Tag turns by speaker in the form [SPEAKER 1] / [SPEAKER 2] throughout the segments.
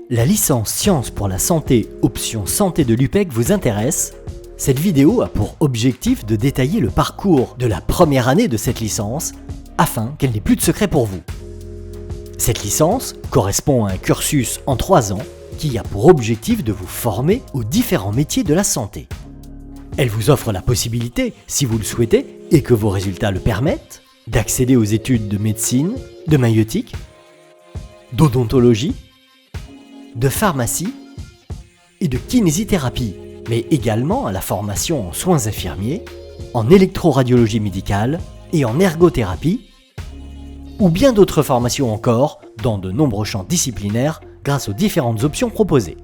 [SPEAKER 1] La licence Sciences pour la santé, option santé de l'UPEC vous intéresse? Cette vidéo a pour objectif de détailler le parcours de la première année de cette licence afin qu'elle n'ait plus de secret pour vous. Cette licence correspond à un cursus en 3 ans qui a pour objectif de vous former aux différents métiers de la santé. Elle vous offre la possibilité, si vous le souhaitez et que vos résultats le permettent, d'accéder aux études de médecine, de maïeutique, d'odontologie, de pharmacie et de kinésithérapie, mais également à la formation en soins infirmiers, en électroradiologie médicale et en ergothérapie, ou bien d'autres formations encore dans de nombreux champs disciplinaires grâce aux différentes options proposées.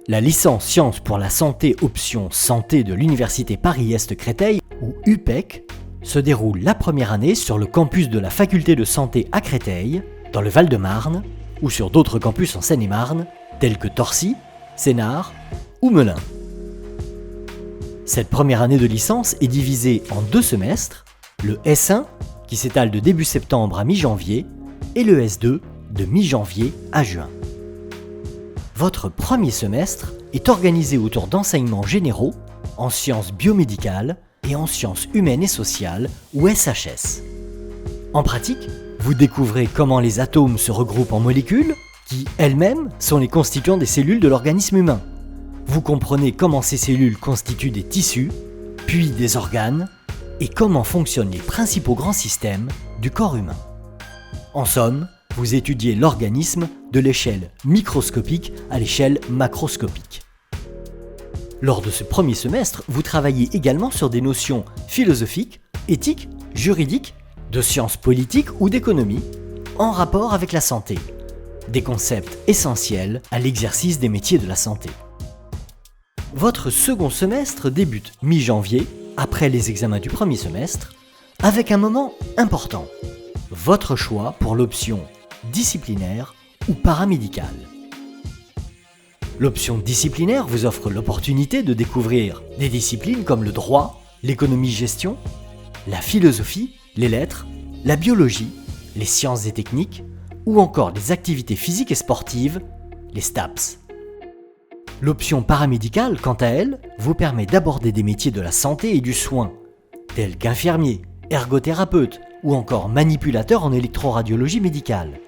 [SPEAKER 1] La licence Sciences pour la santé option santé de l'Université Paris-Est Créteil, ou UPEC, se déroule la première année sur le campus de la Faculté de santé à Créteil, dans le Val-de-Marne, ou sur d'autres campus en Seine-et-Marne, tels que Torcy, Sénart ou Melun. Cette première année de licence est divisée en 2 semestres, le S1 qui s'étale de début septembre à mi-janvier et le S2 de mi-janvier à juin. Votre premier semestre est organisé autour d'enseignements généraux en sciences biomédicales et en sciences humaines et sociales ou SHS. En pratique, vous découvrez comment les atomes se regroupent en molécules, qui elles-mêmes sont les constituants des cellules de l'organisme humain. Vous comprenez comment ces cellules constituent des tissus, puis des organes, et comment fonctionnent les principaux grands systèmes du corps humain. En somme, vous étudiez l'organisme de l'échelle microscopique à l'échelle macroscopique. Lors de ce premier semestre, vous travaillez également sur des notions philosophiques, éthiques, juridiques, de sciences politiques ou d'économie, en rapport avec la santé, des concepts essentiels à l'exercice des métiers de la santé. Votre second semestre débute mi-janvier, après les examens du premier semestre, avec un moment important, votre choix pour l'option disciplinaire ou paramédicale. L'option disciplinaire vous offre l'opportunité de découvrir des disciplines comme le droit, l'économie-gestion, la philosophie, les lettres, la biologie, les sciences et techniques, ou encore les activités physiques et sportives, les STAPS. L'option paramédicale, quant à elle, vous permet d'aborder des métiers de la santé et du soin, tels qu'infirmier, ergothérapeute ou encore manipulateur en électroradiologie médicale.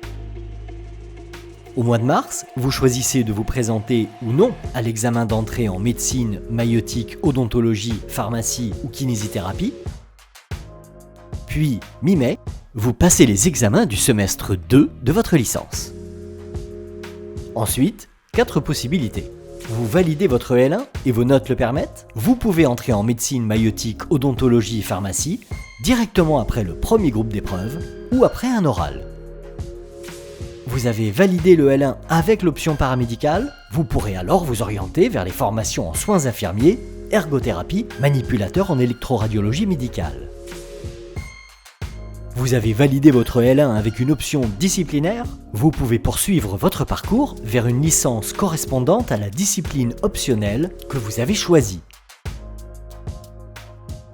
[SPEAKER 1] Au mois de mars, vous choisissez de vous présenter ou non à l'examen d'entrée en médecine, maïeutique, odontologie, pharmacie ou kinésithérapie. Puis, mi-mai, vous passez les examens du semestre 2 de votre licence. Ensuite, 4 possibilités. Vous validez votre L1 et vos notes le permettent. Vous pouvez entrer en médecine, maïeutique, odontologie et pharmacie directement après le premier groupe d'épreuves ou après un oral. Vous avez validé le L1 avec l'option paramédicale, vous pourrez alors vous orienter vers les formations en soins infirmiers, ergothérapie, manipulateur en électroradiologie médicale. Vous avez validé votre L1 avec une option disciplinaire, vous pouvez poursuivre votre parcours vers une licence correspondante à la discipline optionnelle que vous avez choisie.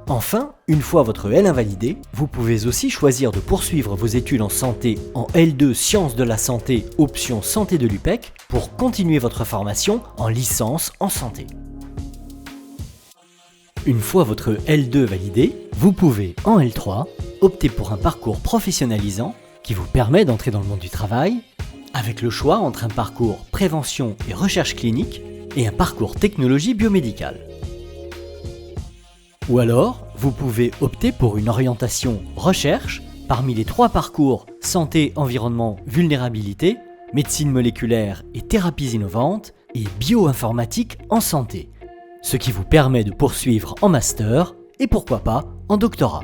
[SPEAKER 1] Enfin, une fois votre L1 validé, vous pouvez aussi choisir de poursuivre vos études en santé en L2 Sciences de la santé, option santé de l'UPEC, pour continuer votre formation en licence en santé. Une fois votre L2 validé, vous pouvez, en L3, opter pour un parcours professionnalisant qui vous permet d'entrer dans le monde du travail, avec le choix entre un parcours prévention et recherche clinique et un parcours technologie biomédicale. Ou alors, vous pouvez opter pour une orientation recherche parmi les 3 parcours santé, environnement, vulnérabilité, médecine moléculaire et thérapies innovantes et bioinformatique en santé, ce qui vous permet de poursuivre en master et pourquoi pas en doctorat.